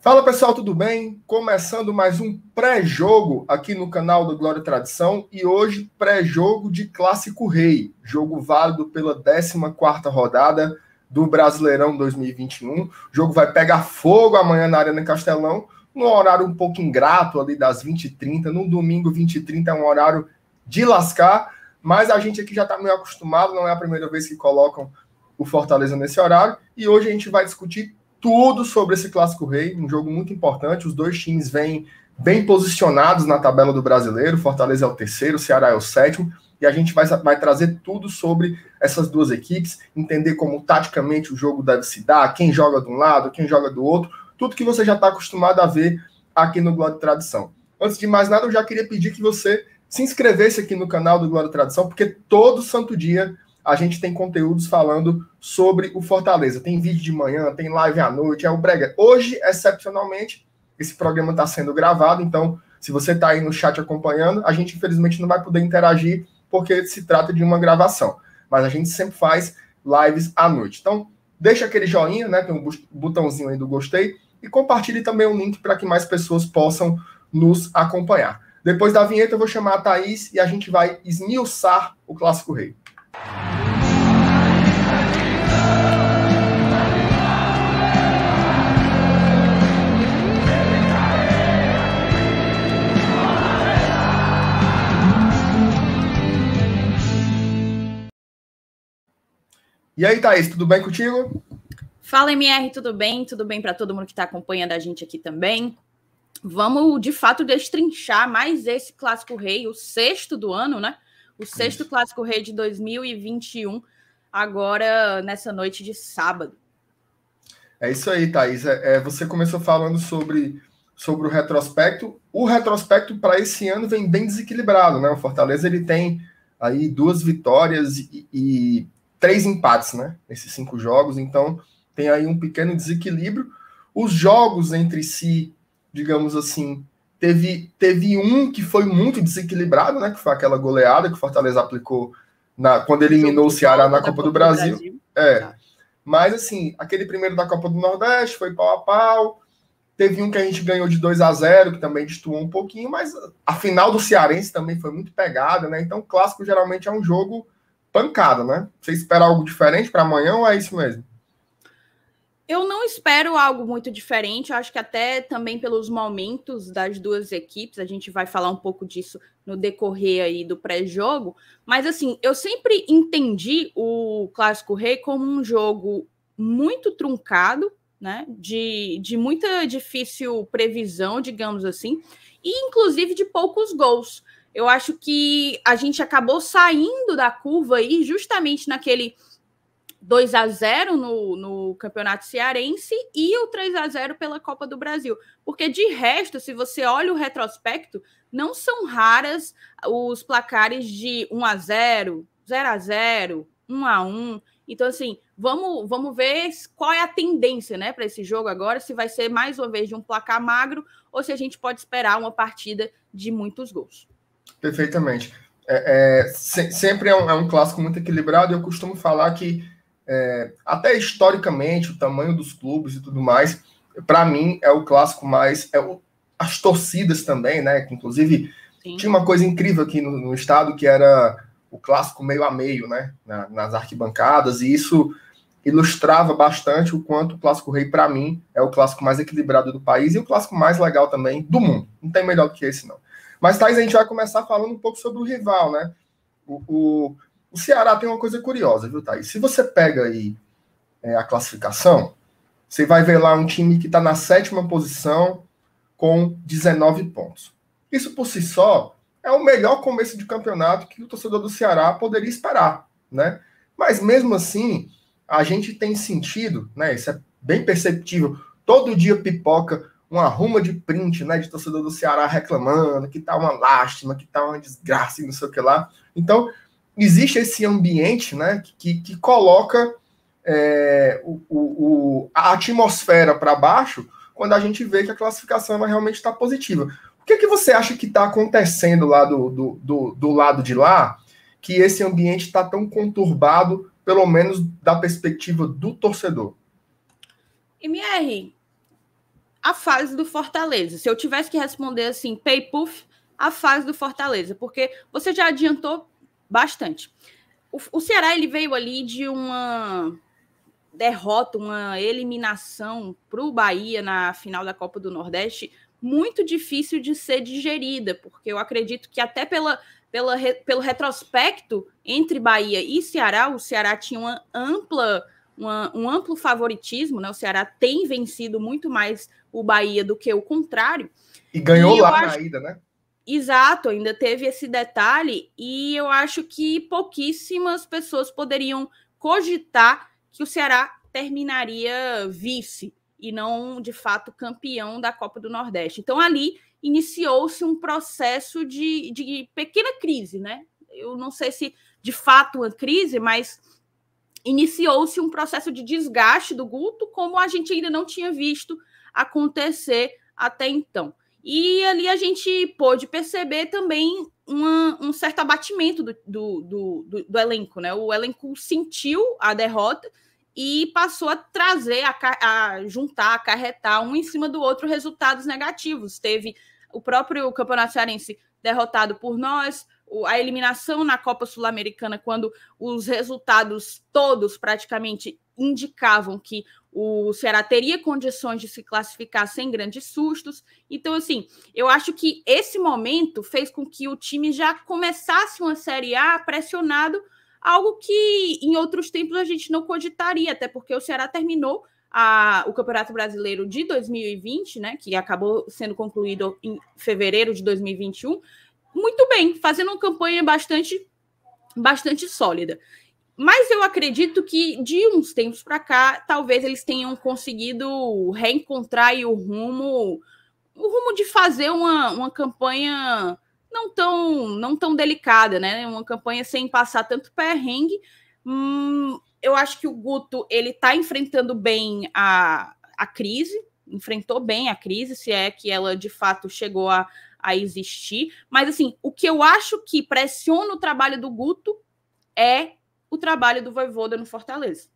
Fala pessoal, tudo bem? Começando mais um pré-jogo aqui no canal do Glória e Tradição e hoje pré-jogo de Clássico Rei, jogo válido pela 14ª rodada do Brasileirão 2021. O jogo vai pegar fogo amanhã na Arena Castelão, num horário um pouco ingrato ali das 20h30, no domingo 20h30 é um horário de lascar, mas a gente aqui já está meio acostumado, não é a primeira vez que colocam o Fortaleza nesse horário e hoje a gente vai discutir tudo sobre esse Clássico Rei, um jogo muito importante. Os dois times vêm bem posicionados na tabela do Brasileiro. Fortaleza é o terceiro, o Ceará é o sétimo. E a gente vai trazer tudo sobre essas duas equipes, entender como taticamente o jogo deve se dar, quem joga de um lado, quem joga do outro, tudo que você já está acostumado a ver aqui no Glória e Tradição. Antes de mais nada, eu já queria pedir que você se inscrevesse aqui no canal do Glória e Tradição, porque todo santo dia a gente tem conteúdos falando sobre o Fortaleza. Tem vídeo de manhã, tem live à noite, é o brega. Hoje, excepcionalmente, esse programa está sendo gravado, então, se você está aí no chat acompanhando, a gente, infelizmente, não vai poder interagir, porque se trata de uma gravação. Mas a gente sempre faz lives à noite. Então, deixa aquele joinha, né? Tem um botãozinho aí do gostei, e compartilhe também o link para que mais pessoas possam nos acompanhar. Depois da vinheta, eu vou chamar a Thaís e a gente vai esmiuçar o Clássico Rei. E aí, Thaís, tudo bem contigo? Fala, MR, tudo bem? Tudo bem para todo mundo que está acompanhando a gente aqui também. Vamos, de fato, destrinchar mais esse Clássico Rei, o sexto do ano, né? O sexto Clássico Rei de 2021, agora nessa noite de sábado. É isso aí, Thaís. Você começou falando sobre o retrospecto. O retrospecto para esse ano vem bem desequilibrado, né? O Fortaleza ele tem aí 2 vitórias e 3 empates, né? Nesses 5 jogos, então tem aí um pequeno desequilíbrio. Os jogos entre si, digamos assim, teve um que foi muito desequilibrado, né? Que foi aquela goleada que o Fortaleza aplicou quando eliminou o Ceará na Copa do Brasil. Mas, assim, aquele primeiro da Copa do Nordeste foi pau a pau. Teve um que a gente ganhou de 2-0, que também destoou um pouquinho, mas a final do Cearense também foi muito pegada, né? Então, o clássico geralmente é um jogo pancada, né? Você espera algo diferente para amanhã ou é isso mesmo? Eu não espero algo muito diferente, eu acho que até também pelos momentos das duas equipes, a gente vai falar um pouco disso no decorrer aí do pré-jogo, mas assim, eu sempre entendi o Clássico Rei como um jogo muito truncado, né, de muita difícil previsão, digamos assim, e inclusive de poucos gols. Eu acho que a gente acabou saindo da curva aí justamente naquele 2-0 no Campeonato Cearense e o 3-0 pela Copa do Brasil. Porque, de resto, se você olha o retrospecto, não são raras os placares de 1-0, 0-0, 1-1. Então, assim, vamos ver qual é a tendência, né, para esse jogo agora, se vai ser mais uma vez de um placar magro ou se a gente pode esperar uma partida de muitos gols. Perfeitamente. Sempre é um clássico muito equilibrado e eu costumo falar que até historicamente, o tamanho dos clubes e tudo mais, para mim é o clássico mais. As torcidas também, né? Que inclusive Sim. Tinha uma coisa incrível aqui no estado que era o clássico meio a meio, né? Nas arquibancadas, e isso ilustrava bastante o quanto o Clássico Rei, para mim, é o clássico mais equilibrado do país e o clássico mais legal também do mundo. Não tem melhor do que esse, não. Mas, Thaís, a gente vai começar falando um pouco sobre o rival, né? O Ceará tem uma coisa curiosa, viu, Thaís? Se você pega aí a classificação, você vai ver lá um time que está na 7ª posição com 19 pontos. Isso por si só é o melhor começo de campeonato que o torcedor do Ceará poderia esperar, né? Mas mesmo assim, a gente tem sentido, né? Isso é bem perceptível. Todo dia pipoca uma ruma de print, né? De torcedor do Ceará reclamando que tá uma lástima, que tá uma desgraça e não sei o que lá. Então, existe esse ambiente, né, que coloca a atmosfera para baixo quando a gente vê que a classificação ela realmente está positiva. O que você acha que está acontecendo lá do lado de lá, que esse ambiente está tão conturbado, pelo menos da perspectiva do torcedor? MR, a fase do Fortaleza. Se eu tivesse que responder assim, pay-puff, a fase do Fortaleza, porque você já adiantou bastante. O Ceará ele veio ali de uma derrota, uma eliminação para o Bahia na final da Copa do Nordeste, muito difícil de ser digerida, porque eu acredito que até pelo retrospecto entre Bahia e Ceará, o Ceará tinha um amplo favoritismo, né? O Ceará tem vencido muito mais o Bahia do que o contrário. E ganhou lá na ida, né? Exato, ainda teve esse detalhe, e eu acho que pouquíssimas pessoas poderiam cogitar que o Ceará terminaria vice e não, de fato, campeão da Copa do Nordeste. Então, ali iniciou-se um processo de pequena crise, né? Eu não sei se, de fato, uma crise, mas iniciou-se um processo de desgaste do Guto, como a gente ainda não tinha visto acontecer até então. E ali a gente pôde perceber também um certo abatimento do elenco, né? O elenco sentiu a derrota e passou a trazer, a juntar, acarretar um em cima do outro resultados negativos. Teve o próprio Campeonato Cearense derrotado por nós, a eliminação na Copa Sul-Americana, quando os resultados todos praticamente indicavam que o Ceará teria condições de se classificar sem grandes sustos. Então, assim, eu acho que esse momento fez com que o time já começasse uma Série A pressionado, algo que em outros tempos a gente não cogitaria, até porque o Ceará terminou o Campeonato Brasileiro de 2020, né, que acabou sendo concluído em fevereiro de 2021, muito bem, fazendo uma campanha bastante sólida. Mas eu acredito que de uns tempos para cá, talvez eles tenham conseguido reencontrar aí o rumo de fazer uma campanha não tão delicada, né? Uma campanha sem passar tanto perrengue. Eu acho que o Guto ele está enfrentando bem a crise, enfrentou bem a crise, se é que ela de fato chegou a existir. Mas assim, o que eu acho que pressiona o trabalho do Guto é o trabalho do Vojvoda no Fortaleza.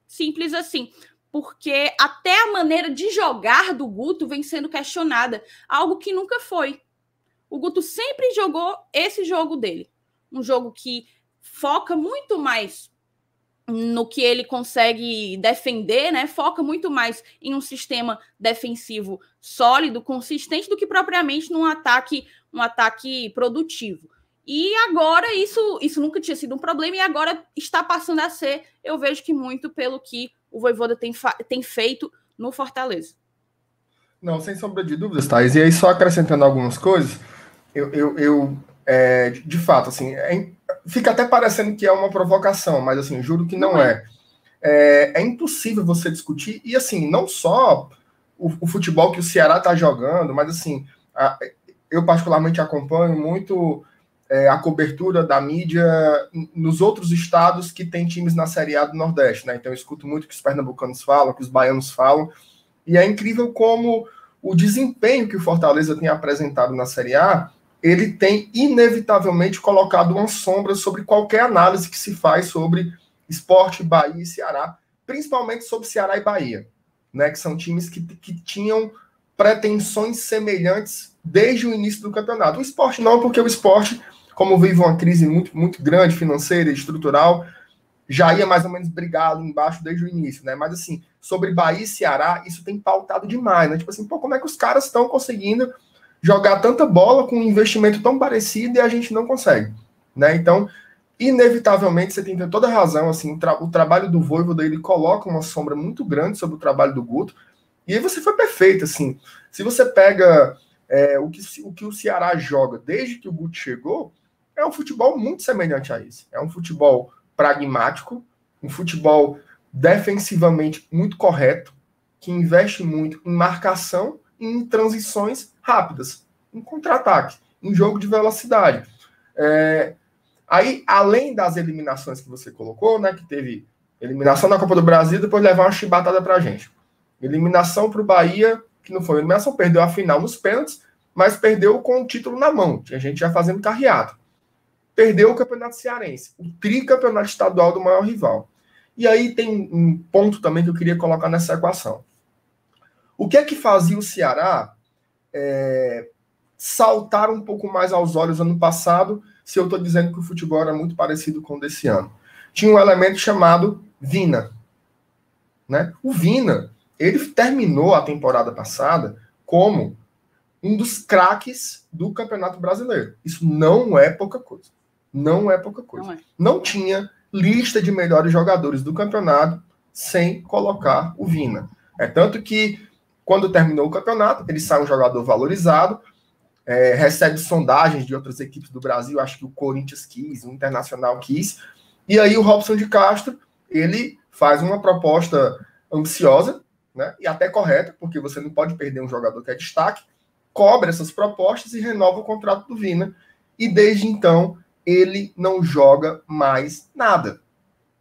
Simples assim. Porque até a maneira de jogar do Guto vem sendo questionada. Algo que nunca foi. O Guto sempre jogou esse jogo dele. Um jogo que foca muito mais no que ele consegue defender, né? Foca muito mais em um sistema defensivo sólido, consistente, do que propriamente num ataque produtivo. E agora isso nunca tinha sido um problema e agora está passando a ser, eu vejo que muito pelo que o Vojvoda tem feito no Fortaleza. Não, sem sombra de dúvidas, Thais. E aí, só acrescentando algumas coisas, de fato, assim, fica até parecendo que é uma provocação, mas assim, juro que não é. É impossível você discutir, e assim, não só o futebol que o Ceará está jogando, mas assim, eu particularmente acompanho muito a cobertura da mídia nos outros estados que tem times na Série A do Nordeste, né? Então eu escuto muito o que os pernambucanos falam, o que os baianos falam, e é incrível como o desempenho que o Fortaleza tem apresentado na Série A, ele tem inevitavelmente colocado uma sombra sobre qualquer análise que se faz sobre Sport, Bahia e Ceará, principalmente sobre Ceará e Bahia, né? Que são times que tinham pretensões semelhantes desde o início do campeonato. O Sport não, porque o Sport, como vive uma crise muito, muito grande, financeira e estrutural, já ia mais ou menos brigado embaixo desde o início, né? Mas assim, sobre Bahia e Ceará, isso tem pautado demais, né? Tipo assim, como é que os caras estão conseguindo jogar tanta bola com um investimento tão parecido e a gente não consegue, né? Então, inevitavelmente, você tem toda a razão, assim, o trabalho do Vojvoda, ele coloca uma sombra muito grande sobre o trabalho do Guto, e aí você foi perfeito, assim, se você pega o que o Ceará joga desde que o Guto chegou, é um futebol muito semelhante a esse, é um futebol pragmático, um futebol defensivamente muito correto, que investe muito em marcação e em transições rápidas, em contra-ataque, em jogo de velocidade. Aí, além das eliminações que você colocou, né, que teve eliminação na Copa do Brasil, depois levar uma chibatada pra gente. Eliminação pro Bahia, que não foi eliminação, perdeu a final nos pênaltis, mas perdeu com o título na mão. Tinha gente já fazendo carreado. Perdeu o Campeonato Cearense, o tricampeonato estadual do maior rival. E aí tem um ponto também que eu queria colocar nessa equação. O que é que fazia o Ceará saltar um pouco mais aos olhos ano passado, se eu estou dizendo que o futebol era muito parecido com o desse ano? Tinha um elemento chamado Vina. Né? O Vina, ele terminou a temporada passada como um dos craques do Campeonato Brasileiro. Isso não é pouca coisa. Não é pouca coisa. Não tinha lista de melhores jogadores do campeonato sem colocar o Vina. É tanto que, quando terminou o campeonato, ele sai um jogador valorizado, recebe sondagens de outras equipes do Brasil, acho que o Corinthians quis, o Internacional quis, e aí o Robson de Castro, ele faz uma proposta ambiciosa, né, e até correta, porque você não pode perder um jogador que é destaque, cobra essas propostas e renova o contrato do Vina, e desde então ele não joga mais nada.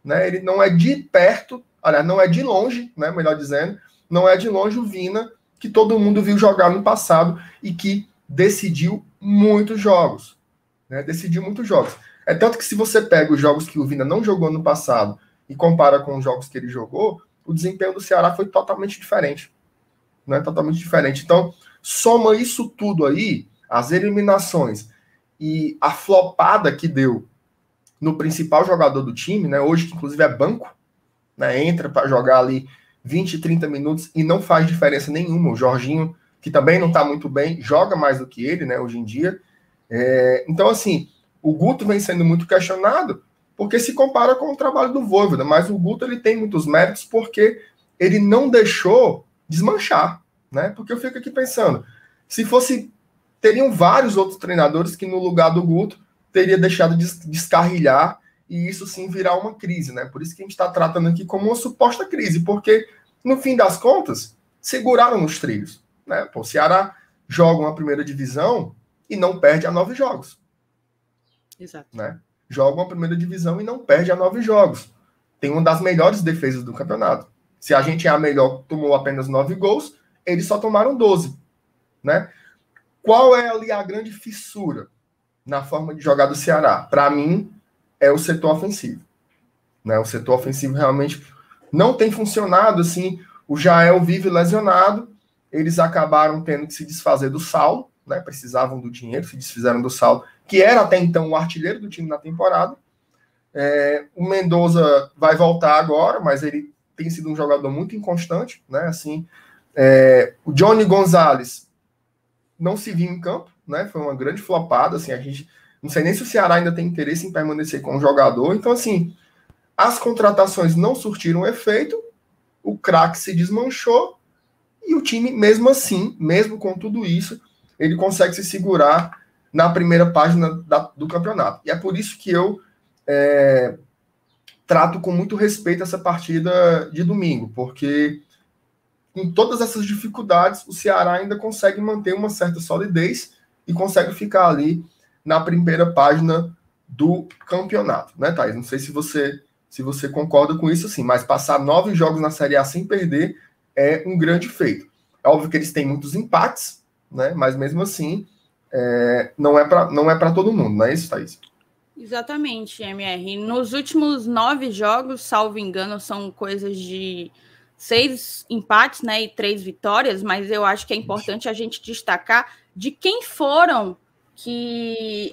Né? Ele não é de perto, aliás, não é de longe, né, melhor dizendo, não é de longe o Vina que todo mundo viu jogar no passado e que decidiu muitos jogos. Né? Decidiu muitos jogos. É tanto que se você pega os jogos que o Vina não jogou no passado e compara com os jogos que ele jogou, o desempenho do Ceará foi totalmente diferente. Né? Totalmente diferente. Então, soma isso tudo aí, as eliminações e a flopada que deu no principal jogador do time, né? Hoje, que inclusive é banco, né? Entra para jogar ali 20, 30 minutos e não faz diferença nenhuma. O Jorginho, que também não está muito bem, joga mais do que ele, né? Hoje em dia. Então, assim, o Guto vem sendo muito questionado porque se compara com o trabalho do Vojvoda, mas o Guto ele tem muitos méritos porque ele não deixou desmanchar, né? Porque eu fico aqui pensando, se fosse, teriam vários outros treinadores que no lugar do Guto teria deixado de descarrilhar e isso sim virar uma crise, né? Por isso que a gente está tratando aqui como uma suposta crise, porque no fim das contas seguraram nos trilhos, né? Pô, o Ceará joga uma primeira divisão e não perde a 9 jogos. Exato. Né? Joga uma primeira divisão e não perde a 9 jogos. Tem uma das melhores defesas do campeonato. Se a gente é a melhor, tomou apenas 9 gols, eles só tomaram 12. Né? Qual é ali a grande fissura na forma de jogar do Ceará? Para mim, é o setor ofensivo. Né? O setor ofensivo realmente não tem funcionado. Assim, o Jael vive lesionado, eles acabaram tendo que se desfazer do Saulo, né? Precisavam do dinheiro, se desfizeram do Saulo, que era até então o artilheiro do time na temporada. O Mendoza vai voltar agora, mas ele tem sido um jogador muito inconstante, né? Assim, o Johnny Gonzalez não se viu em campo, né? Foi uma grande flopada, assim, a gente não sei nem se o Ceará ainda tem interesse em permanecer com o jogador. Então, assim, as contratações não surtiram efeito, o craque se desmanchou e o time, mesmo assim, mesmo com tudo isso, ele consegue se segurar na primeira página do campeonato. E é por isso que eu trato com muito respeito essa partida de domingo, porque com todas essas dificuldades, o Ceará ainda consegue manter uma certa solidez e consegue ficar ali na primeira página do campeonato, né, Thaís? Não sei se você concorda com isso, assim, mas passar 9 jogos na Série A sem perder é um grande feito. É óbvio que eles têm muitos empates, né, mas mesmo assim não é para todo mundo, não é isso, Thaís? Exatamente, MR. Nos últimos 9 jogos, salvo engano, são coisas de 6 empates, né, e 3 vitórias, mas eu acho que é importante a gente destacar de quem foram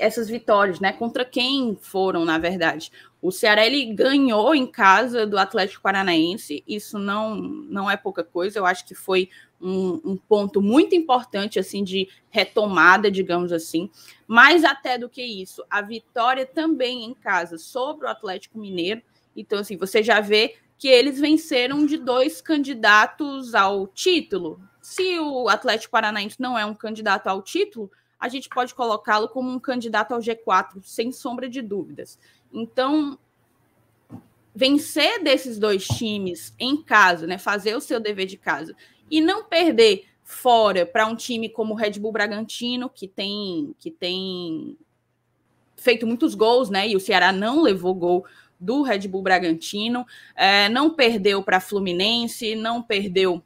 essas vitórias, né? Contra quem foram, na verdade. O Ceará, ele ganhou em casa do Atlético Paranaense, isso não é pouca coisa, eu acho que foi um ponto muito importante, assim, de retomada, digamos assim, mais até do que isso, a vitória também em casa sobre o Atlético Mineiro. Então, assim, você já vê que eles venceram de 2 candidatos ao título. Se o Atlético Paranaense não é um candidato ao título, a gente pode colocá-lo como um candidato ao G4, sem sombra de dúvidas. Então, vencer desses 2 times em casa, né, fazer o seu dever de casa, e não perder fora para um time como o Red Bull Bragantino, que tem feito muitos gols, né, e o Ceará não levou gol do Red Bull Bragantino, não perdeu para Fluminense, não perdeu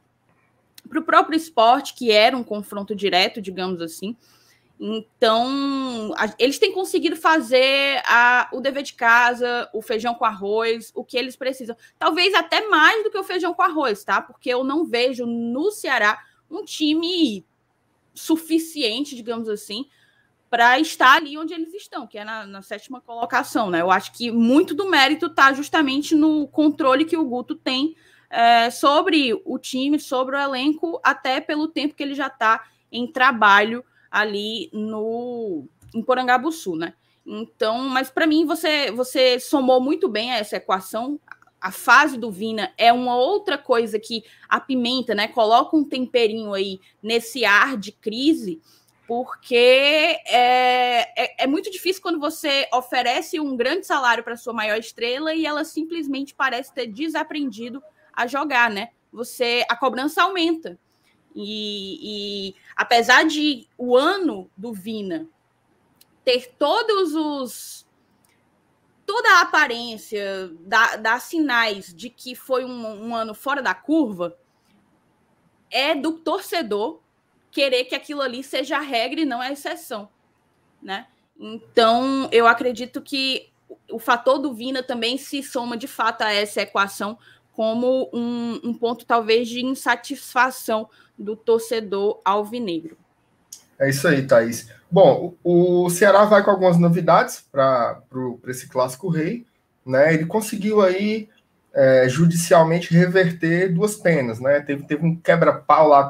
para o próprio Sport, que era um confronto direto, digamos assim. Então, eles têm conseguido fazer o dever de casa, o feijão com arroz, o que eles precisam. Talvez até mais do que o feijão com arroz, tá? Porque eu não vejo no Ceará um time suficiente, digamos assim, para estar ali onde eles estão, que é na 7ª colocação, né? Eu acho que muito do mérito está justamente no controle que o Guto tem sobre o time, sobre o elenco, até pelo tempo que ele já está em trabalho ali em Porangabuçu, né? Então, mas para mim você somou muito bem essa equação. A fase do Vina é uma outra coisa que apimenta, né? Coloca um temperinho aí nesse ar de crise, porque é muito difícil quando você oferece um grande salário para sua maior estrela e ela simplesmente parece ter desaprendido a jogar, né? A cobrança aumenta. E apesar de o ano do Vina ter toda a aparência, dar sinais de que foi um ano fora da curva, é do torcedor querer que aquilo ali seja a regra e não a exceção, né? Então, eu acredito que o fator do Vina também se soma, de fato, a essa equação como um ponto, talvez, de insatisfação do torcedor alvinegro. É isso aí, Thaís. Bom, o Ceará vai com algumas novidades para esse Clássico Rei, né? Ele conseguiu aí judicialmente reverter 2 penas, né? Teve um quebra-pau lá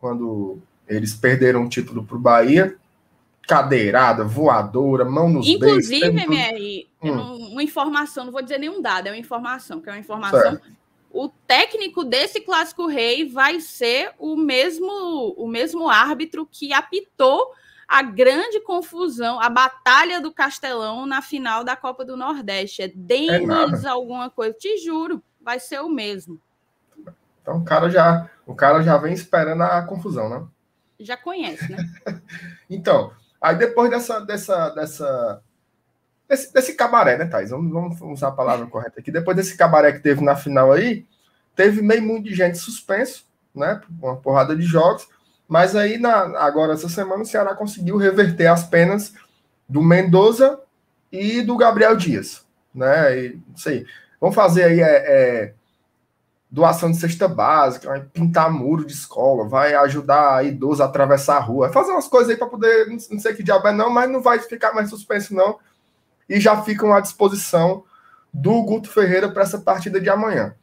quando eles perderam o título para o Bahia. Cadeirada, voadora, mão nos beiços. Inclusive, MR, uma informação, não vou dizer nenhum dado, é uma informação, que é uma informação. Certo. O técnico desse Clássico Rei vai ser o mesmo árbitro que apitou a grande confusão, a Batalha do Castelão na final da Copa do Nordeste. É Denis alguma coisa, te juro, vai ser o mesmo. Então o cara já vem esperando a confusão, né? Já conhece, né? Então, aí depois desse cabaré, né, Thaís? Vamos usar a palavra correta aqui. Depois desse cabaré que teve na final aí, teve meio mundo de gente suspenso, né? Uma porrada de jogos. Mas aí, agora, essa semana, o Ceará conseguiu reverter as penas do Mendoza e do Gabriel Dias, né? E, não sei. Vamos fazer aí doação de cesta básica, vai pintar muro de escola, vai ajudar idoso a atravessar a rua, vai fazer umas coisas aí para poder, não sei que diabo é não, mas não vai ficar mais suspenso não. E já ficam à disposição do Guto Ferreira para essa partida de amanhã.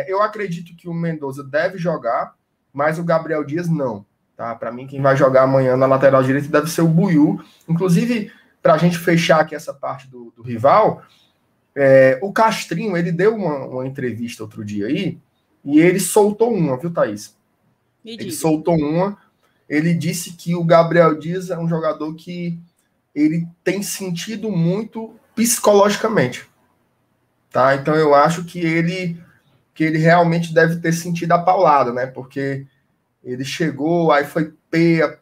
Eu acredito que o Mendoza deve jogar, mas o Gabriel Dias não. Tá? Para mim, quem vai jogar amanhã na lateral direita deve ser o Buiú. Inclusive, para a gente fechar aqui essa parte do rival, o Castrinho, ele deu uma entrevista outro dia aí, e ele soltou uma, viu, Thaís? Ele soltou uma, ele disse que o Gabriel Dias é um jogador que ele tem sentido muito psicologicamente, tá? Então eu acho que ele realmente deve ter sentido a paulada, né? Porque ele chegou, aí foi peia,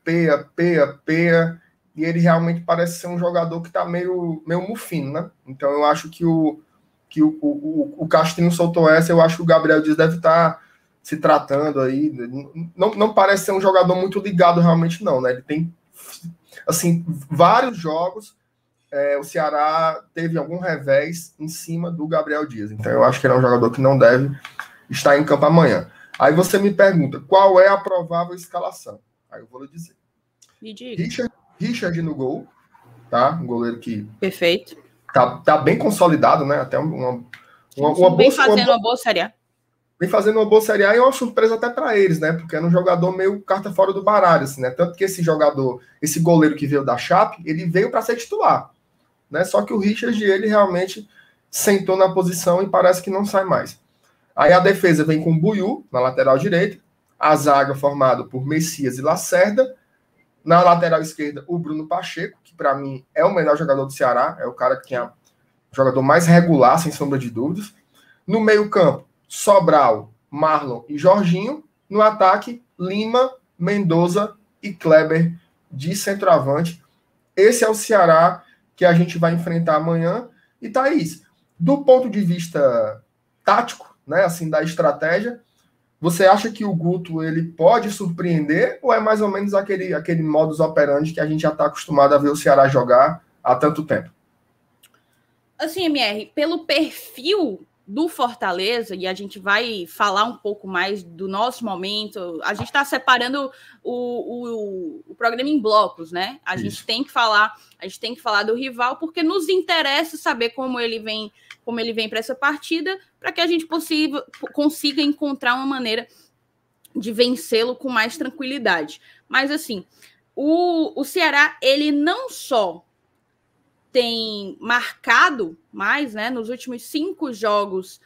e ele realmente parece ser um jogador que tá meio mufino, né? Então eu acho que o Castrinho soltou essa, eu acho que o Gabriel Dias deve estar se tratando aí. Não parece ser um jogador muito ligado realmente, não, né? Ele tem, assim, vários jogos, o Ceará teve algum revés em cima do Gabriel Dias. Então eu acho que ele é um jogador que não deve estar em campo amanhã. Aí você me pergunta, qual é a provável escalação? Aí eu vou lhe dizer. Richard no gol, tá? Um goleiro que... Perfeito. Tá bem consolidado, né? Até uma fazendo uma boa Série A. Vem fazendo uma boa Série A e é uma surpresa até para eles, né? Porque era um jogador meio carta fora do baralho, assim, né? Tanto que esse goleiro que veio da Chape, ele veio para ser titular, né? Só que o Richard, ele realmente sentou na posição e parece que não sai mais. Aí a defesa vem com o Buiú na lateral direita, a zaga formada por Messias e Lacerda, na lateral esquerda o Bruno Pacheco, que para mim é o melhor jogador do Ceará, é o cara que tem o jogador mais regular, sem sombra de dúvidas. No meio-campo, Sobral, Marlon e Jorginho. No ataque, Lima, Mendoza e Kleber de centroavante. Esse é o Ceará que a gente vai enfrentar amanhã. E Thaís, do ponto de vista tático, né, assim, da estratégia, você acha que o Guto ele pode surpreender ou é mais ou menos aquele modus operandi que a gente já está acostumado a ver o Ceará jogar há tanto tempo? Assim, MR, pelo perfil do Fortaleza, e a gente vai falar um pouco mais do nosso momento, a gente está separando o programa em blocos, né? A gente tem que falar do rival, porque nos interessa saber como ele vem para essa partida, para que a gente consiga encontrar uma maneira de vencê-lo com mais tranquilidade. Mas, assim, o Ceará, ele não só tem marcado mais, né? Nos últimos 5 jogos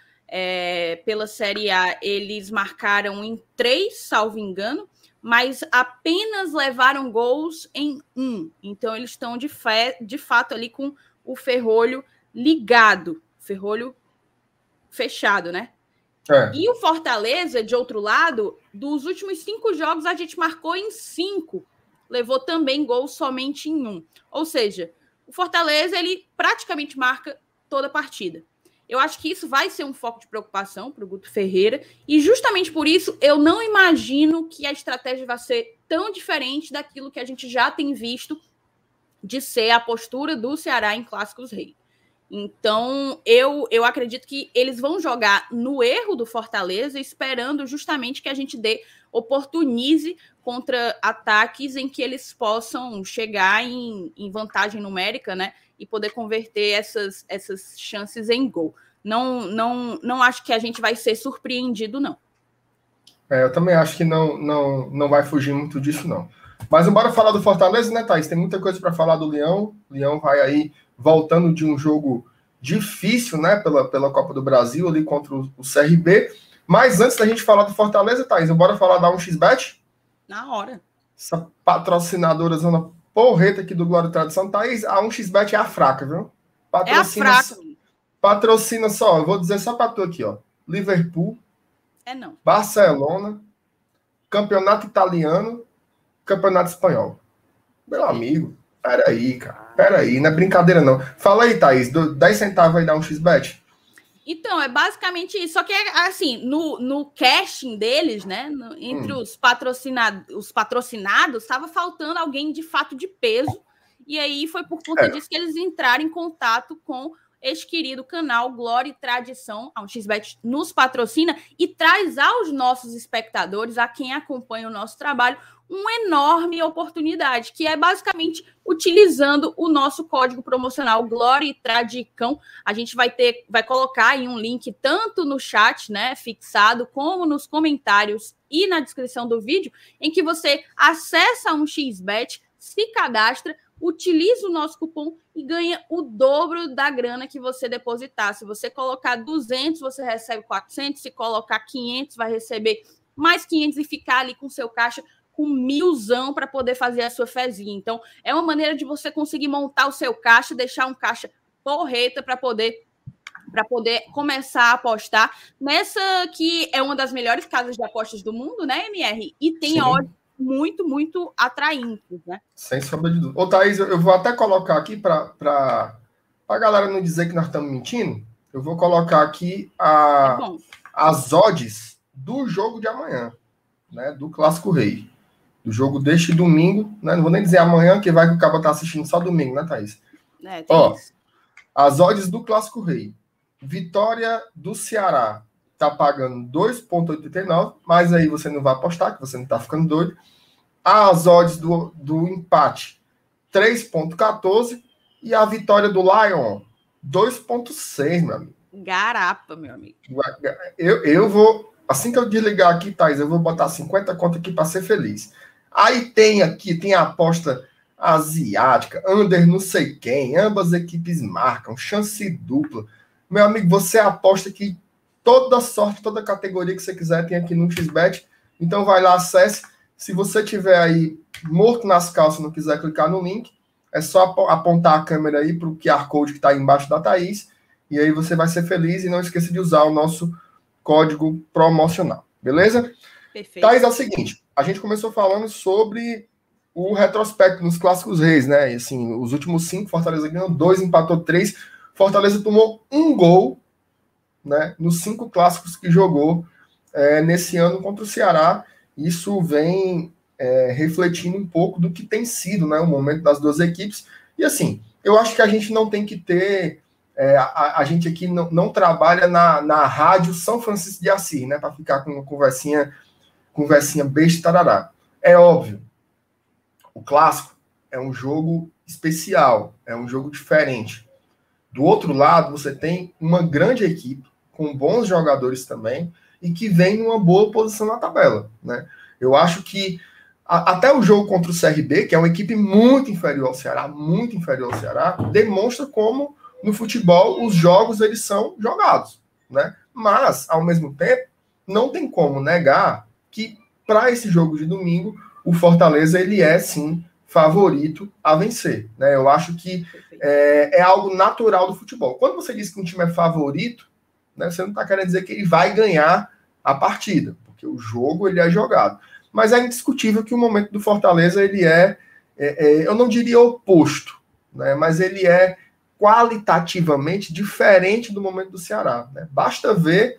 pela Série A, eles marcaram em 3, salvo engano, mas apenas levaram gols em 1. Então, eles estão de fato ali com o ferrolho ligado, ferrolho fechado, né? E o Fortaleza, de outro lado, dos últimos 5 jogos, a gente marcou em 5. Levou também gol somente em 1. Ou seja, o Fortaleza, ele praticamente marca toda a partida. Eu acho que isso vai ser um foco de preocupação para o Guto Ferreira. E justamente por isso, eu não imagino que a estratégia vai ser tão diferente daquilo que a gente já tem visto de ser a postura do Ceará em Clássicos Rei. Então, eu acredito que eles vão jogar no erro do Fortaleza, esperando justamente que a gente oportunize contra ataques em que eles possam chegar em vantagem numérica, né? E poder converter essas chances em gol. Não acho que a gente vai ser surpreendido, não. Eu também acho que não vai fugir muito disso, não. Mas bora falar do Fortaleza, né, Thaís? Tem muita coisa para falar do Leão. O Leão vai aí voltando de um jogo difícil, né, pela Copa do Brasil, ali contra o CRB. Mas antes da gente falar do Fortaleza, Thaís, bora falar da 1xBet? Na hora. Essa patrocinadora zona porreta aqui do Glória e Tradição. Thaís, a 1xBet é a fraca, viu? Patrocina, é a fraca. Patrocina só, eu vou dizer só para tu aqui, ó. Liverpool. Não. Barcelona. Campeonato Italiano. Campeonato Espanhol. Meu amigo, peraí, cara. Peraí, não é brincadeira, não. Fala aí, Thaís, 10 centavos aí dá 1xBet? Então, é basicamente isso. Só que, assim, no casting deles, né, entre os patrocinados, estava faltando alguém de fato de peso. E aí foi por conta disso que eles entraram em contato com este querido canal Glória e Tradição. A 1xBet nos patrocina e traz aos nossos espectadores, a quem acompanha o nosso trabalho, uma enorme oportunidade, que é basicamente utilizando o nosso código promocional Glória e Tradicão. A gente vai colocar aí um link tanto no chat, né, fixado, como nos comentários e na descrição do vídeo, em que você acessa 1xBet, se cadastra, utiliza o nosso cupom e ganha o dobro da grana que você depositar. Se você colocar 200, você recebe 400. Se colocar 500, vai receber mais 500 e ficar ali com seu caixa com 1.000 para poder fazer a sua fezinha. Então, é uma maneira de você conseguir montar o seu caixa, deixar um caixa porreta para poder começar a apostar nessa que é uma das melhores casas de apostas do mundo, né, MR? E tem odds muito, muito atraentes, né? Sem sombra de dúvida. Ô, Thaís, eu vou até colocar aqui para a galera não dizer que nós estamos mentindo, eu vou colocar aqui as odds do jogo de amanhã, né, do Clássico Rei. Do jogo deste domingo, né? Não vou nem dizer amanhã, que vai que o Cabo tá assistindo só domingo, né, Thaís? Tem isso. As odds do Clássico Rei. Vitória do Ceará tá pagando 2,89, mas aí você não vai apostar, que você não tá ficando doido. As odds do empate, 3,14, e a vitória do Lion, 2,6, meu amigo. Garapa, meu amigo. Eu vou, assim que eu desligar aqui, Thaís, eu vou botar 50 conto aqui para ser feliz. Aí tem a aposta asiática, under não sei quem, ambas equipes marcam, chance dupla. Meu amigo, você aposta que toda sorte, toda categoria que você quiser tem aqui no XBet. Então vai lá, acesse. Se você tiver aí morto nas calças e não quiser clicar no link, é só apontar a câmera aí para o QR Code que está aí embaixo da Thaís. E aí você vai ser feliz e não esqueça de usar o nosso código promocional. Beleza? Perfeito. Thaís, é o seguinte, a gente começou falando sobre o retrospecto nos Clássicos Reis, né? E, assim, os últimos 5, Fortaleza ganhou 2, empatou 3. Fortaleza tomou 1 gol, né, nos 5 clássicos que jogou nesse ano contra o Ceará. Isso vem refletindo um pouco do que tem sido, né, o momento das duas equipes. E assim, eu acho que a gente não tem que ter A gente aqui não trabalha na rádio São Francisco de Assis, né? Para ficar com uma conversinha besta, tarará. É óbvio, o clássico é um jogo especial, é um jogo diferente. Do outro lado, você tem uma grande equipe, com bons jogadores também, e que vem numa boa posição na tabela, né? Eu acho que até o jogo contra o CRB, que é uma equipe muito inferior ao Ceará, demonstra como no futebol os jogos eles são jogados, né? Mas, ao mesmo tempo, não tem como negar que para esse jogo de domingo, o Fortaleza ele é sim favorito a vencer, né? Eu acho que é algo natural do futebol. Quando você diz que um time é favorito, né, você não está querendo dizer que ele vai ganhar a partida, porque o jogo ele é jogado. Mas é indiscutível que o momento do Fortaleza ele eu não diria oposto, né, mas ele é qualitativamente diferente do momento do Ceará, né? Basta ver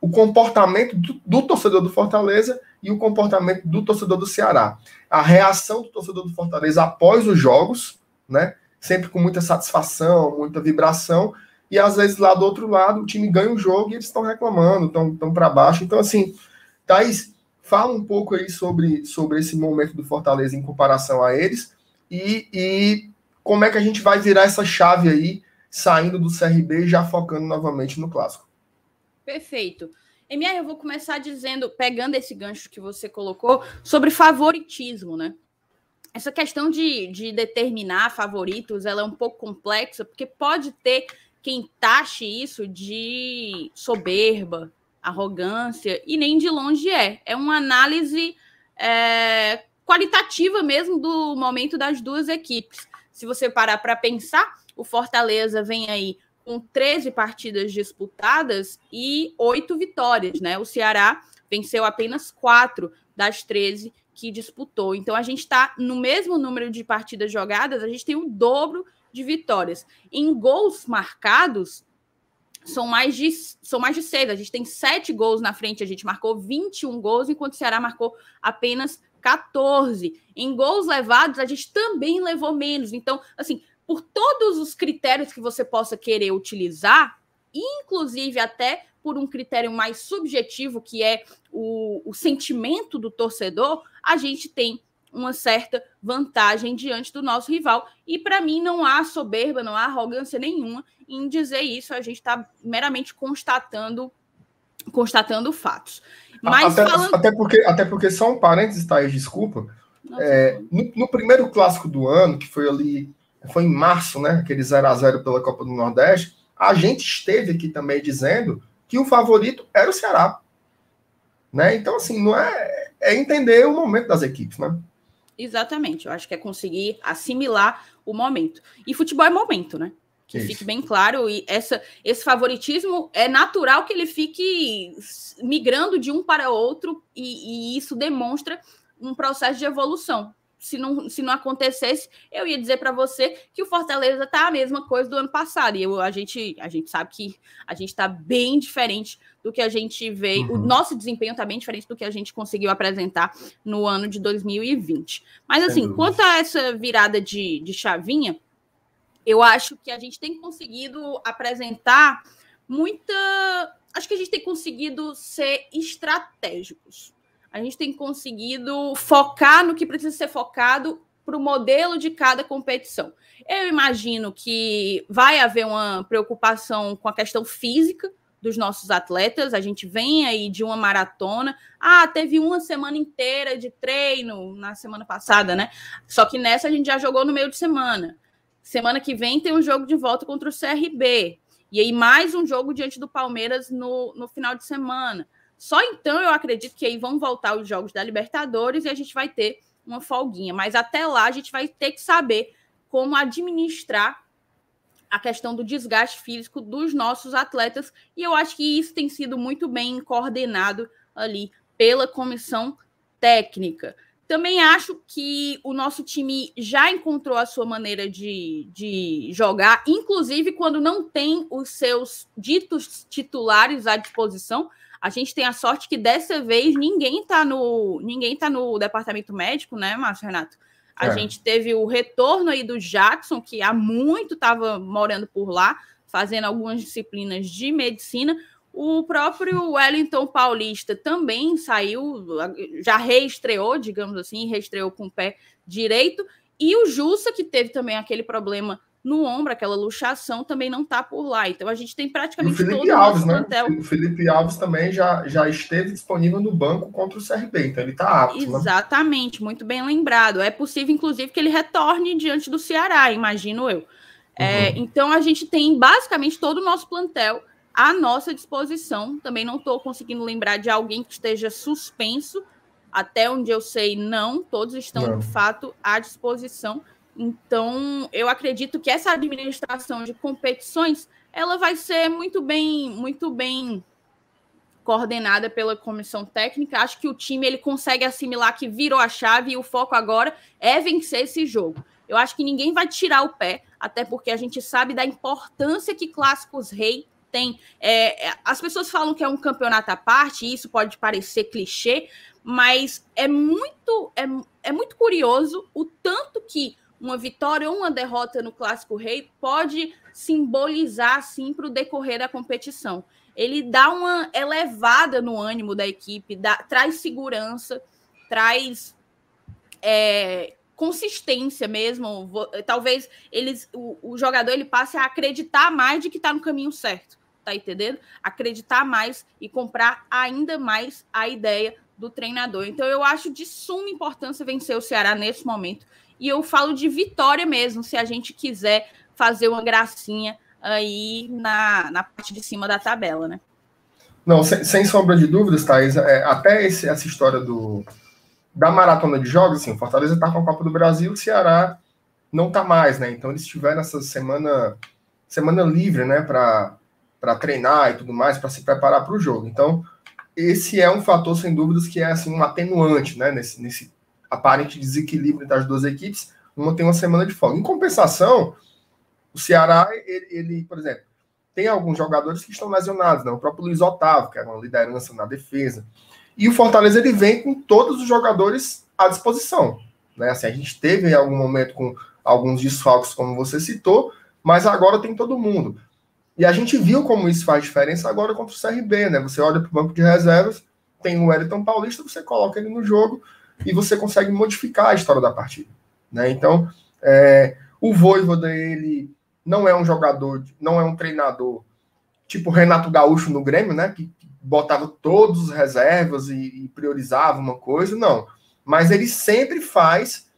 o comportamento do torcedor do Fortaleza e o comportamento do torcedor do Ceará. A reação do torcedor do Fortaleza após os jogos, né? Sempre com muita satisfação, muita vibração, e às vezes lá do outro lado o time ganha o jogo e eles estão reclamando, estão para baixo. Então, assim, Thaís, fala um pouco aí sobre esse momento do Fortaleza em comparação a eles e como é que a gente vai virar essa chave aí, saindo do CRB e já focando novamente no clássico. Perfeito. MR, eu vou começar pegando esse gancho que você colocou, sobre favoritismo, né? Essa questão de determinar favoritos, ela é um pouco complexa, porque pode ter quem taxe isso de soberba, arrogância, e nem de longe é. É uma análise qualitativa mesmo do momento das duas equipes. Se você parar para pensar, o Fortaleza vem aí com 13 partidas disputadas e 8 vitórias, né? O Ceará venceu apenas 4 das 13 que disputou. Então, a gente está no mesmo número de partidas jogadas, a gente tem o dobro de vitórias. Em gols marcados, são mais de 6. A gente tem 7 gols na frente, a gente marcou 21 gols, enquanto o Ceará marcou apenas 14. Em gols levados, a gente também levou menos. Então, assim, por todos os critérios que você possa querer utilizar, inclusive até por um critério mais subjetivo, que é o sentimento do torcedor, a gente tem uma certa vantagem diante do nosso rival. E, para mim, não há soberba, não há arrogância nenhuma em dizer isso. A gente está meramente constatando fatos. Mas até porque, só um parênteses, Thaís, desculpa. No primeiro clássico do ano, que foi em março, né? Aquele 0-0 pela Copa do Nordeste, a gente esteve aqui também dizendo que o favorito era o Ceará, né? Então, assim, não é entender o momento das equipes, né? Exatamente, eu acho que é conseguir assimilar o momento. E futebol é momento, né? Que fique bem claro, e esse favoritismo é natural que ele fique migrando de um para outro, e isso demonstra um processo de evolução. Se não acontecesse, eu ia dizer para você que o Fortaleza tá a mesma coisa do ano passado. E a gente sabe que a gente está bem diferente do que a gente veio. O nosso desempenho está bem diferente do que a gente conseguiu apresentar no ano de 2020. Mas, assim, quanto a essa virada de chavinha, eu acho que a gente tem conseguido apresentar acho que a gente tem conseguido ser estratégicos. A gente tem conseguido focar no que precisa ser focado para o modelo de cada competição. Eu imagino que vai haver uma preocupação com a questão física dos nossos atletas. A gente vem aí de uma maratona. Teve uma semana inteira de treino na semana passada, né? Só que nessa a gente já jogou no meio de semana. Semana que vem tem um jogo de volta contra o CRB. E aí mais um jogo diante do Palmeiras no final de semana. Só então eu acredito que aí vão voltar os jogos da Libertadores e a gente vai ter uma folguinha. Mas até lá a gente vai ter que saber como administrar a questão do desgaste físico dos nossos atletas. E eu acho que isso tem sido muito bem coordenado ali pela comissão técnica. Também acho que o nosso time já encontrou a sua maneira de jogar, inclusive quando não tem os seus ditos titulares à disposição. A gente tem a sorte que dessa vez ninguém tá no departamento médico, né, Márcio Renato? A gente teve o retorno aí do Jackson, que há muito estava morando por lá, fazendo algumas disciplinas de medicina. O próprio Wellington Paulista também saiu, já reestreou, digamos assim, reestreou com o pé direito. E o Jussa, que teve também aquele problema no ombro, aquela luxação, também não está por lá. Então a gente tem praticamente todo o nosso plantel. O Felipe Alves também já esteve disponível no banco contra o CRB, então ele está apto. Exatamente, muito bem lembrado. É possível, inclusive, que ele retorne diante do Ceará, imagino eu. Então a gente tem basicamente todo o nosso plantel à nossa disposição. Também não estou conseguindo lembrar de alguém que esteja suspenso. Até onde eu sei, não. Todos estão, de fato, à disposição. Então, eu acredito que essa administração de competições ela vai ser muito bem coordenada pela comissão técnica. Acho que o time ele consegue assimilar que virou a chave e o foco agora é vencer esse jogo. Eu acho que ninguém vai tirar o pé, até porque a gente sabe da importância que Clássicos Rei tem. As pessoas falam que é um campeonato à parte, e isso pode parecer clichê, mas é muito curioso o tanto que uma vitória ou uma derrota no Clássico Rei pode simbolizar, assim, para o decorrer da competição. Ele dá uma elevada no ânimo da equipe, traz segurança, traz consistência mesmo. Talvez o jogador ele passe a acreditar mais de que está no caminho certo, tá entendendo? Acreditar mais e comprar ainda mais a ideia do treinador. Então, eu acho de suma importância vencer o Ceará nesse momento. E eu falo de vitória mesmo, se a gente quiser fazer uma gracinha aí na parte de cima da tabela, né? Não, sem sombra de dúvidas, Thaís, até essa história da maratona de jogos, assim, o Fortaleza está com a Copa do Brasil, o Ceará não está mais, né? Então eles tiveram essa semana livre, né, para treinar e tudo mais, para se preparar para o jogo. Então, esse é um fator, sem dúvidas, que é assim, um atenuante, né, nesse aparente desequilíbrio das duas equipes. Uma tem uma semana de folga. Em compensação, o Ceará, ele, por exemplo, tem alguns jogadores que estão lesionados, né? O próprio Luiz Otávio, que é uma liderança na defesa. E o Fortaleza, ele vem com todos os jogadores à disposição, né? Assim, a gente teve em algum momento com alguns desfalques, como você citou, mas agora tem todo mundo. E a gente viu como isso faz diferença agora contra o CRB, né? Você olha para o banco de reservas, tem o Wellington Paulista, você coloca ele no jogo e você consegue modificar a história da partida, né? Então, o Vojvoda, ele não é um jogador, não é um treinador tipo Renato Gaúcho no Grêmio, né? Que botava todos os reservas e priorizava uma coisa, não. Mas ele sempre faz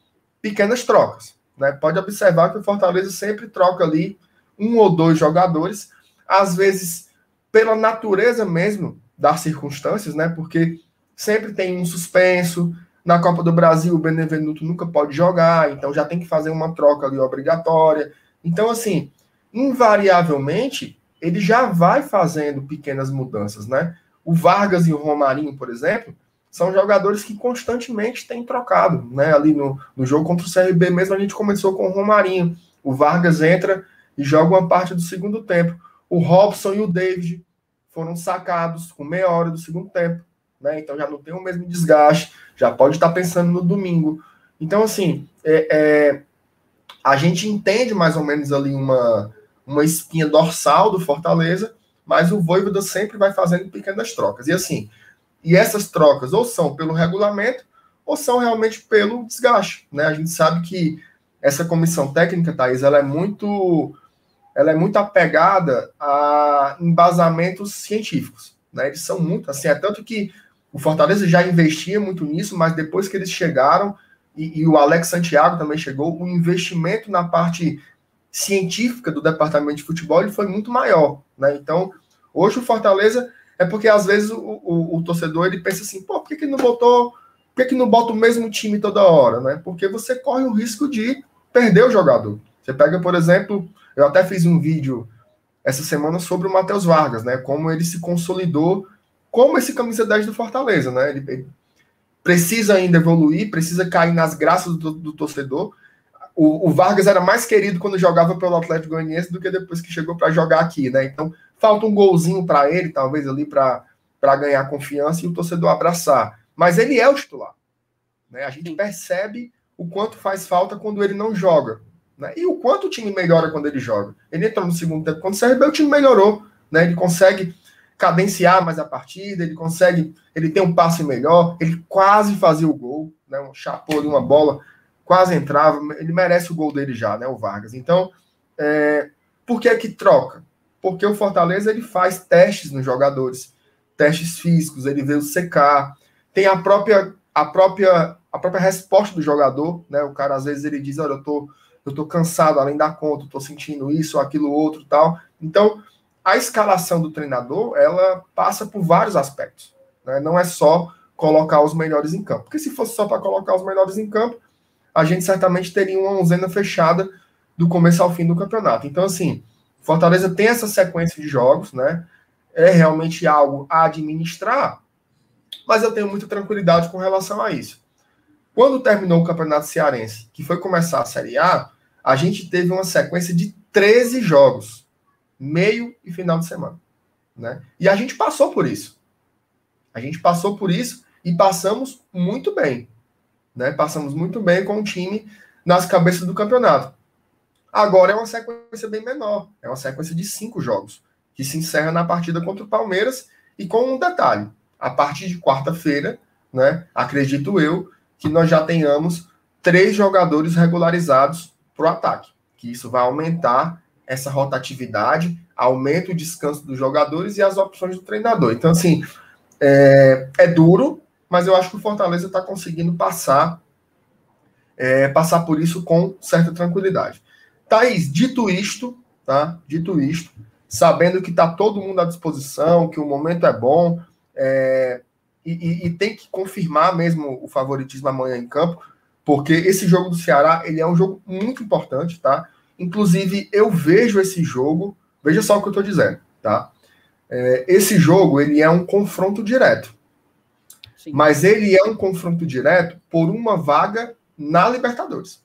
pequenas trocas, né? Pode observar que o Fortaleza sempre troca ali um ou dois jogadores, às vezes pela natureza mesmo das circunstâncias, né? Porque sempre tem um suspenso. Na Copa do Brasil, o Benevenuto nunca pode jogar, então já tem que fazer uma troca ali obrigatória. Então, assim, invariavelmente, ele já vai fazendo pequenas mudanças, né? O Vargas e o Romarinho, por exemplo, são jogadores que constantemente têm trocado, né? Ali no jogo contra o CRB mesmo, a gente começou com o Romarinho. O Vargas entra e joga uma parte do segundo tempo. O Robson e o David foram sacados com meia hora do segundo tempo, né? Então já não tem o mesmo desgaste, já pode estar pensando no domingo. Então, assim, a gente entende mais ou menos ali uma espinha dorsal do Fortaleza, mas o Vojvoda sempre vai fazendo pequenas trocas. E assim, essas trocas ou são pelo regulamento ou são realmente pelo desgaste, né? A gente sabe que essa comissão técnica, Thaís, ela é muito apegada a embasamentos científicos, né? Eles são muito, assim, tanto que o Fortaleza já investia muito nisso, mas depois que eles chegaram, e o Alex Santiago também chegou, o investimento na parte científica do departamento de futebol ele foi muito maior, né? Então, hoje o Fortaleza é porque às vezes o torcedor ele pensa assim, pô, por que não bota o mesmo time toda hora, né? Porque você corre o risco de perder o jogador. Você pega, por exemplo, eu até fiz um vídeo essa semana sobre o Matheus Vargas, né? Como ele se consolidou como esse camisa 10 do Fortaleza, né? Ele precisa ainda evoluir, precisa cair nas graças do torcedor. O Vargas era mais querido quando jogava pelo Atlético Goianiense do que depois que chegou para jogar aqui, né? Então, falta um golzinho para ele, talvez ali para ganhar confiança e o torcedor abraçar. Mas ele é o titular, né? A gente percebe o quanto faz falta quando ele não joga, né? E o quanto o time melhora quando ele joga. Ele entrou no segundo tempo contra o CRB, o time melhorou, né? Ele consegue cadenciar mais a partida, ele tem um passe melhor, ele quase fazia o gol, né? Um chapô ali, uma bola, quase entrava, ele merece o gol dele já, né? O Vargas. Então, por que troca? Porque o Fortaleza ele faz testes nos jogadores, testes físicos, ele vê o CK, tem a própria resposta do jogador, né? O cara às vezes ele diz, olha, eu tô cansado além da conta, eu tô sentindo isso, aquilo, outro, tal. Então, a escalação do treinador, ela passa por vários aspectos, né? Não é só colocar os melhores em campo. Porque se fosse só para colocar os melhores em campo, a gente certamente teria uma onzena fechada do começo ao fim do campeonato. Então, assim, Fortaleza tem essa sequência de jogos, né? É realmente algo a administrar, mas eu tenho muita tranquilidade com relação a isso. Quando terminou o Campeonato Cearense, que foi começar a Série A gente teve uma sequência de 13 jogos, meio e final de semana, né? E a gente passou por isso. A gente passou por isso e passamos muito bem, né? Passamos muito bem com o time nas cabeças do campeonato. Agora é uma sequência bem menor, é uma sequência de 5 jogos, que se encerra na partida contra o Palmeiras, e com um detalhe, a partir de quarta-feira, né, acredito eu, que nós já tenhamos 3 jogadores regularizados para o ataque, que isso vai aumentar essa rotatividade, aumenta o descanso dos jogadores e as opções do treinador. Então, assim, é duro, mas eu acho que o Fortaleza está conseguindo passar por isso com certa tranquilidade. Thaís, dito isto, sabendo que está todo mundo à disposição, que o momento é bom, e tem que confirmar mesmo o favoritismo amanhã em campo, porque esse jogo do Ceará, ele é um jogo muito importante, tá? Inclusive, eu vejo esse jogo, veja só o que eu estou dizendo, tá? Esse jogo, ele é um confronto direto. Sim. Mas ele é um confronto direto por uma vaga na Libertadores.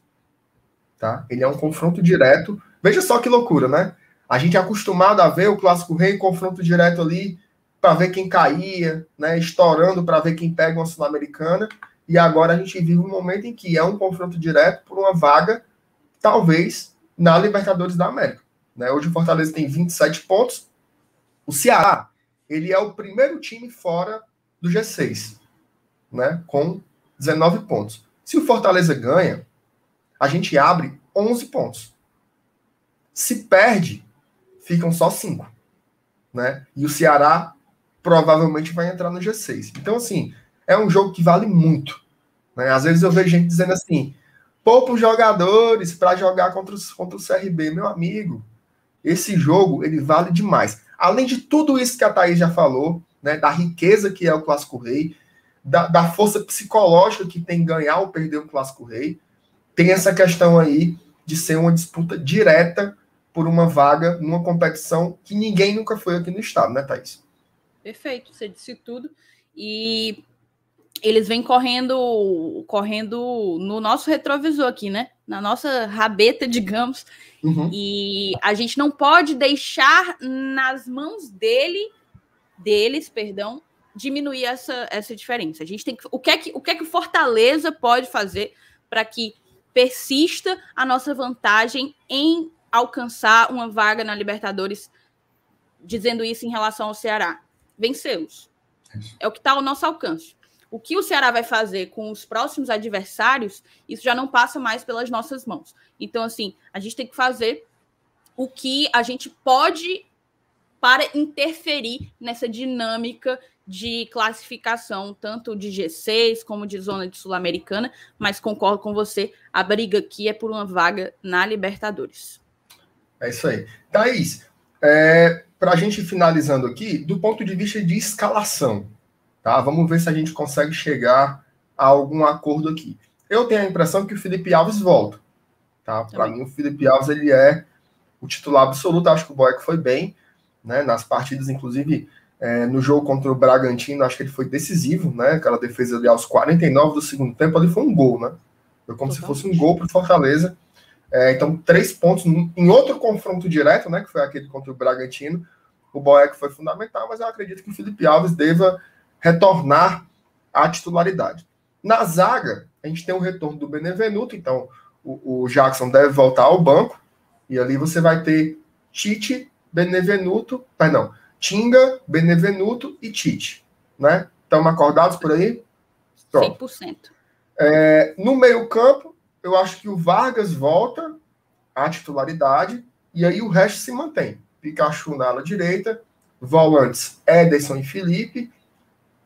Tá? Ele é um confronto direto. Veja só que loucura, né? A gente é acostumado a ver o Clássico Rei, confronto direto ali, para ver quem caía, né? Estourando para ver quem pega uma Sul-Americana. E agora a gente vive um momento em que é um confronto direto por uma vaga, talvez, na Libertadores da América. Né? Hoje o Fortaleza tem 27 pontos. O Ceará, ele é o primeiro time fora do G6, né? Com 19 pontos. Se o Fortaleza ganha, a gente abre 11 pontos. Se perde, ficam só 5. Né? E o Ceará provavelmente vai entrar no G6. Então, assim, é um jogo que vale muito. Né? Às vezes eu vejo gente dizendo assim, poupa os jogadores para jogar contra o CRB. Meu amigo, esse jogo, ele vale demais. Além de tudo isso que a Thaís já falou, né, da riqueza que é o Clássico Rei, da força psicológica que tem ganhar ou perder o Clássico Rei, tem essa questão aí de ser uma disputa direta por uma vaga numa competição que ninguém nunca foi aqui no estado, né, Thaís? Perfeito, você disse tudo. E eles vêm correndo no nosso retrovisor aqui, né? Na nossa rabeta, digamos. Uhum. E a gente não pode deixar nas mãos deles, diminuir essa diferença. A gente tem que. O que é que o Fortaleza pode fazer para que persista a nossa vantagem em alcançar uma vaga na Libertadores, dizendo isso em relação ao Ceará? Vencê-los. É o que está ao nosso alcance. O que o Ceará vai fazer com os próximos adversários, isso já não passa mais pelas nossas mãos. Então, assim, a gente tem que fazer o que a gente pode para interferir nessa dinâmica de classificação, tanto de G6 como de zona de Sul-Americana, mas concordo com você, a briga aqui é por uma vaga na Libertadores. É isso aí. Thaís, para a gente finalizando aqui, do ponto de vista de escalação, tá? Vamos ver se a gente consegue chegar a algum acordo aqui. Eu tenho a impressão que o Felipe Alves volta, tá? Para mim, o Felipe Alves, ele é o titular absoluto. Acho que o Boeck foi bem, né? Nas partidas, inclusive, no jogo contra o Bragantino, acho que ele foi decisivo, né? Aquela defesa ali aos 49 do segundo tempo, ali foi um gol, né? Foi como se fosse um gol para o Fortaleza. Então, 3 pontos em outro confronto direto, né? Que foi aquele contra o Bragantino. O Boeck foi fundamental, mas eu acredito que o Felipe Alves deva retornar à titularidade. Na zaga, a gente tem o retorno do Benevenuto, então o Jackson deve voltar ao banco, e ali você vai ter Tite, Benevenuto, perdão, Tinga, Benevenuto e Tite, né? Estão acordados por aí? Pronto. 100%. No meio-campo, eu acho que o Vargas volta à titularidade e aí o resto se mantém. Pikachu na ala direita, volantes Ederson e Felipe,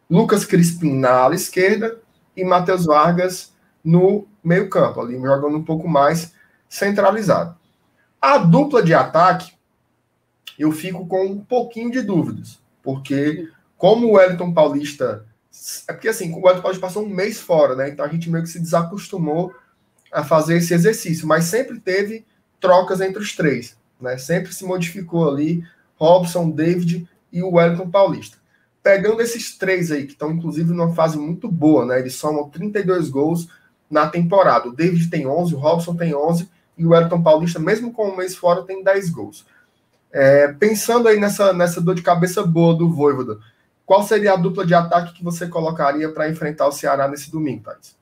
Lucas Crispim na ala esquerda e Matheus Vargas no meio-campo, ali jogando um pouco mais centralizado. A dupla de ataque, eu fico com um pouquinho de dúvidas, porque como o Wellington Paulista... É porque assim, o Wellington Paulista passou um mês fora, né? Então a gente meio que se desacostumou a fazer esse exercício, mas sempre teve trocas entre os três, né? Sempre se modificou ali Robson, David e o Wellington Paulista. Pegando esses três aí, que estão inclusive numa fase muito boa, né? Eles somam 32 gols na temporada. O David tem 11, o Robson tem 11 e o Wellington Paulista, mesmo com um mês fora, tem 10 gols. Pensando aí nessa dor de cabeça boa do Vojvoda, qual seria a dupla de ataque que você colocaria para enfrentar o Ceará nesse domingo, Thaís?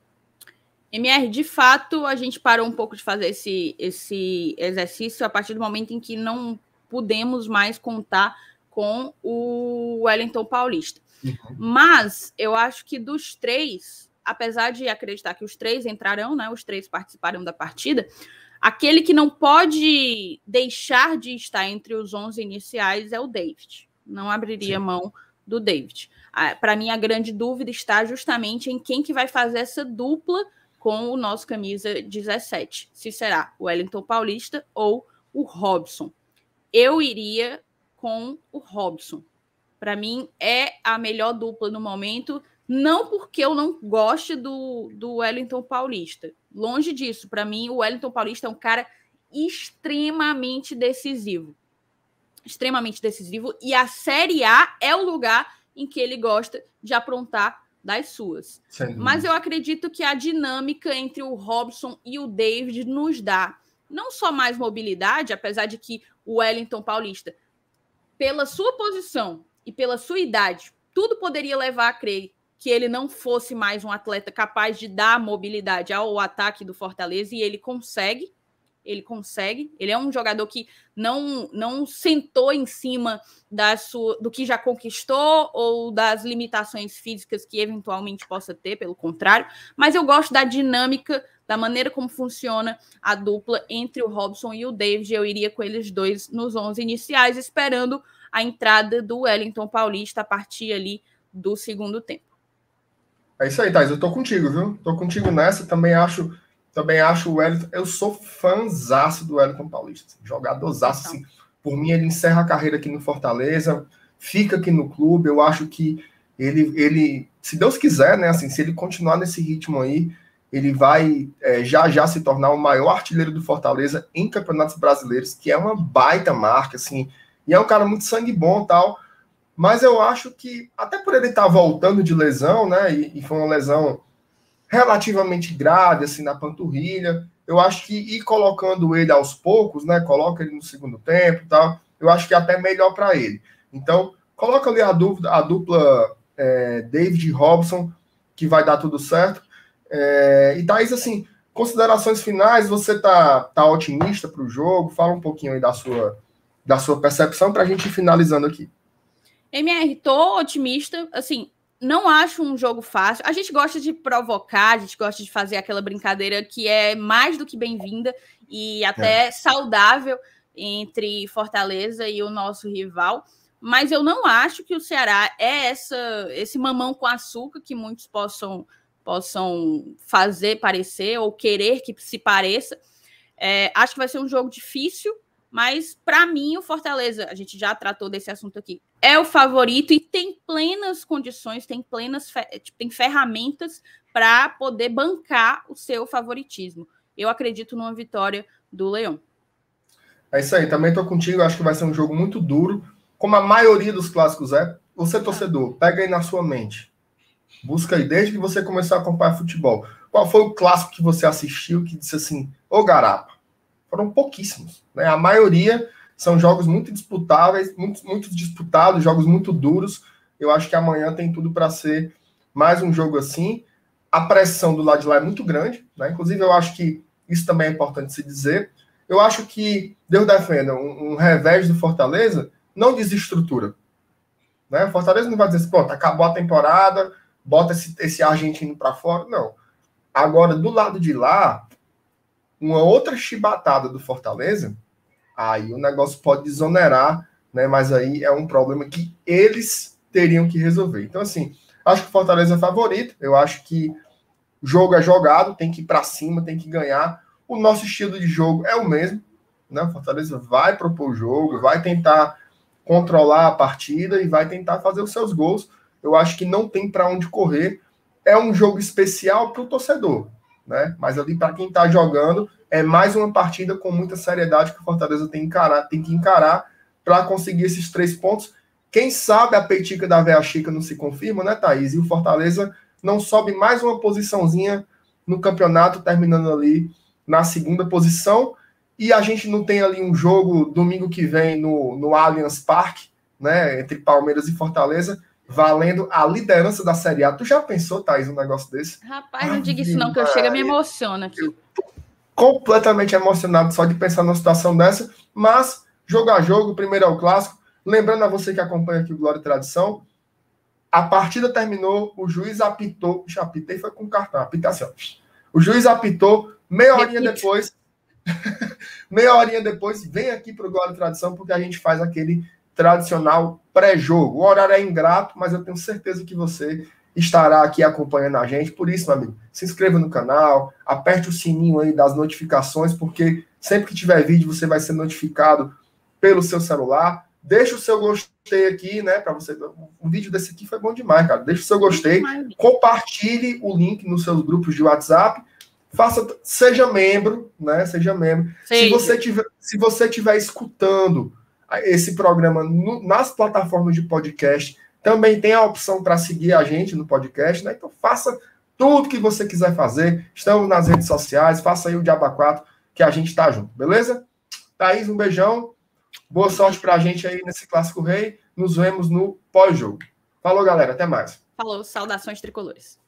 MR, de fato, a gente parou um pouco de fazer esse exercício a partir do momento em que não pudemos mais contar com o Wellington Paulista. Uhum. Mas eu acho que dos três, apesar de acreditar que os três entrarão, né, os três participarão da partida, aquele que não pode deixar de estar entre os 11 iniciais é o David. Não abriria mão do David. Para mim, a grande dúvida está justamente em quem que vai fazer essa dupla com o nosso camisa 17. Se será o Wellington Paulista ou o Robson. Eu iria com o Robson. Para mim, é a melhor dupla no momento, não porque eu não goste do Wellington Paulista. Longe disso. Para mim, o Wellington Paulista é um cara extremamente decisivo. Extremamente decisivo. E a Série A é o lugar em que ele gosta de aprontar das suas. Sim. Mas eu acredito que a dinâmica entre o Robson e o David nos dá não só mais mobilidade, apesar de que o Wellington Paulista, pela sua posição e pela sua idade, tudo poderia levar a crer que ele não fosse mais um atleta capaz de dar mobilidade ao ataque do Fortaleza, e ele consegue. Ele é um jogador que não sentou em cima do que já conquistou ou das limitações físicas que eventualmente possa ter, pelo contrário. Mas eu gosto da dinâmica, da maneira como funciona a dupla entre o Robson e o David. Eu iria com eles dois nos 11 iniciais, esperando a entrada do Wellington Paulista a partir ali do segundo tempo. É isso aí, Thais. Eu tô contigo, viu? Tô contigo nessa. Também acho o Wellington. Eu sou fãzaço do Wellington Paulista. Assim, jogadorzaço. Assim, por mim, ele encerra a carreira aqui no Fortaleza, fica aqui no clube. Eu acho que ele se Deus quiser, né? Assim, se ele continuar nesse ritmo aí, ele vai já se tornar o maior artilheiro do Fortaleza em campeonatos brasileiros, que é uma baita marca, assim. E é um cara muito sangue bom e tal. Mas eu acho que, até por ele estar voltando de lesão, né? E foi uma lesão relativamente grave, assim, na panturrilha. Eu acho que ir colocando ele aos poucos, né? Coloca ele no segundo tempo e tal. Eu acho que é até melhor para ele. Então, coloca ali a dupla David e Robson, que vai dar tudo certo. E Thaís, assim, considerações finais, você tá otimista para o jogo? Fala um pouquinho aí da sua percepção para a gente ir finalizando aqui. MR, tô otimista, assim, não acho um jogo fácil. A gente gosta de provocar, a gente gosta de fazer aquela brincadeira que é mais do que bem-vinda e até saudável entre Fortaleza e o nosso rival. Mas eu não acho que o Ceará é esse mamão com açúcar que muitos possam fazer parecer ou querer que se pareça. Acho que vai ser um jogo difícil, mas para mim o Fortaleza, a gente já tratou desse assunto aqui, é o favorito e tem plenas condições, tem ferramentas para poder bancar o seu favoritismo. Eu acredito numa vitória do Leão. É isso aí, também estou contigo, acho que vai ser um jogo muito duro, como a maioria dos clássicos é. Você, torcedor, pega aí na sua mente, busca aí, desde que você começou a acompanhar futebol, qual foi o clássico que você assistiu que disse assim, ô garapa? Foram pouquíssimos, né? A maioria são jogos muito disputáveis, muito disputados, jogos muito duros. Eu acho que amanhã tem tudo para ser mais um jogo assim. a pressão do lado de lá é muito grande, né? Inclusive, eu acho que isso também é importante se dizer. Eu acho que, Deus defenda, um revés do Fortaleza não desestrutura. Né? O Fortaleza não vai dizer assim, pronto, acabou a temporada, bota esse argentino para fora. Não. Agora, do lado de lá, uma outra chibatada do Fortaleza, aí o negócio pode desonerar, né? Mas aí é um problema que eles teriam que resolver. Então, assim, acho que o Fortaleza é favorito. Eu acho que o jogo é jogado, tem que ir para cima, tem que ganhar. O nosso estilo de jogo é o mesmo, né? O Fortaleza vai propor o jogo, vai tentar controlar a partida e vai tentar fazer os seus gols. Eu acho que não tem para onde correr. É um jogo especial para o torcedor, né? Mas ali para quem está jogando é mais uma partida com muita seriedade que o Fortaleza tem que encarar para conseguir esses 3 pontos. Quem sabe a peitica da Véia Chica não se confirma, né, Thaís? E o Fortaleza não sobe mais uma posiçãozinha no campeonato, terminando ali na 2ª posição. E a gente não tem ali um jogo domingo que vem no Allianz Parque, né, entre Palmeiras e Fortaleza, valendo a liderança da Série A. Tu já pensou, Thaís, um negócio desse? Rapaz, não diga isso não, que eu chego e me emociono aqui. Eu tô completamente emocionado só de pensar numa situação dessa, mas jogo a jogo, primeiro é o clássico. Lembrando a você que acompanha aqui o Glória e Tradição, a partida terminou, o juiz apitou, já apitei foi com cartão, apita assim, ó. O juiz apitou, meia horinha depois, vem aqui para o Glória e Tradição, porque a gente faz aquele tradicional pré-jogo. O horário é ingrato, mas eu tenho certeza que você estará aqui acompanhando a gente. Por isso, meu amigo, se inscreva no canal, aperte o sininho aí das notificações, porque sempre que tiver vídeo, você vai ser notificado pelo seu celular. Deixa o seu gostei aqui, né, para você. O vídeo desse aqui foi bom demais, cara. Deixa o seu gostei, compartilhe o link nos seus grupos de WhatsApp. Seja membro, né? Seja membro. Se você tiver escutando esse programa nas plataformas de podcast, também tem a opção para seguir a gente no podcast, né? Então faça tudo que você quiser fazer. Estamos nas redes sociais, faça aí o Diaba 4, que a gente tá junto, beleza? Thaís, um beijão. Boa sorte pra gente aí nesse Clássico Rei. Nos vemos no pós-jogo. Falou, galera. Até mais. Falou, saudações tricolores.